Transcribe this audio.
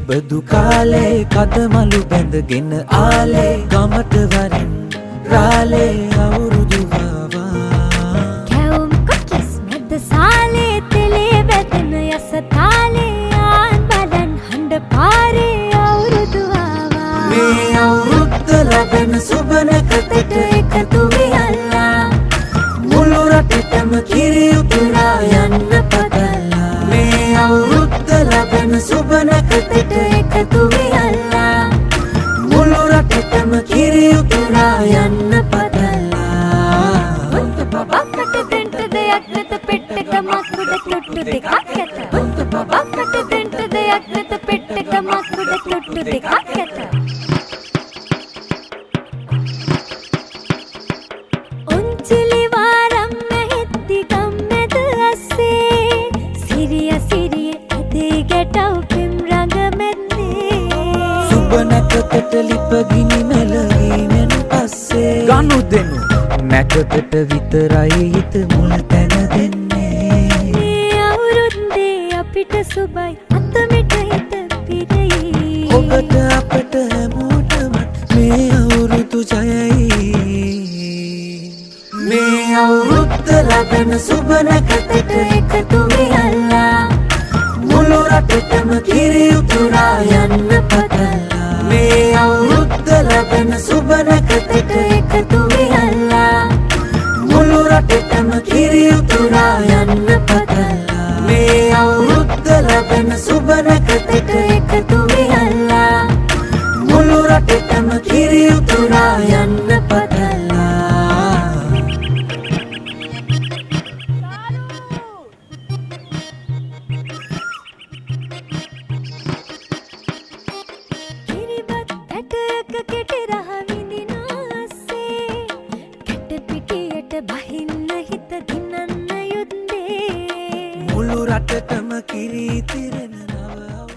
බදු කාලේ කදමලු බැඳගෙන ආලේ ගමට වරින් රාලේ අවුරුදු වවා කැවුම් කොකිස් මැද සාලේ තෙලේ වැදෙන යස තාලේ ආන් බලන් හඬ පාරේ අවුරුදු වවා මේ අවුරුද්ද ලැබෙන සුබනකතට එකතු වියල්ලා මුළු රටටම කිරි උතුරා යන්න පතලා මේ අවුරුද්ද ලැබෙන සුබනකතට එකතු වියල්ලා මුළු රටටම කිරි උතුරා යන්න පතලා බුද්ධ බබකට දෙන්ට දෙයක් නැත පෙට්ටක මකුඩ තොට්ටු දෙකක් ඇත බුද්ධ බබකට දෙන්ට දෙයක් නැත පෙට්ටක මකුඩ තොට්ටු දෙකක් ඇත උන්චිලි වාරම් මෙහෙත්ති ගම්මැද අස්සේ සිරිය සිරිය ඇදේ ගැටව් පෙම් රඟ මැද්දේ සුබනකතට ලිපගිනි මෙලවීමෙන් පස්සේ ගනු දෙනු නැකතට විතරයි හිත මුල් තැන දෙන්නේ මේ අවුරුද්දේ අපිට සුබයි අතමිට හිත පිරෙයි ඔබට අපට හැමෝටම මේ අවුරුදු ජයයි මේ අවුරුද්ද ලැබෙන සුබනකතට එකතු වියල්ලා මුළු රටටම කිරි උතුරා යන්න පතලා මේ අවුරුද්ද ලැබෙන සුබනකතට එකතු වියල්ලා මුළු රටටම කිරි උතුරා යන්න පතලා මේ අවුරුද්ද ලැබෙන සුබනකතට එකතු වියල්ලා මුළු රටටම කිරි උතුරා යන්න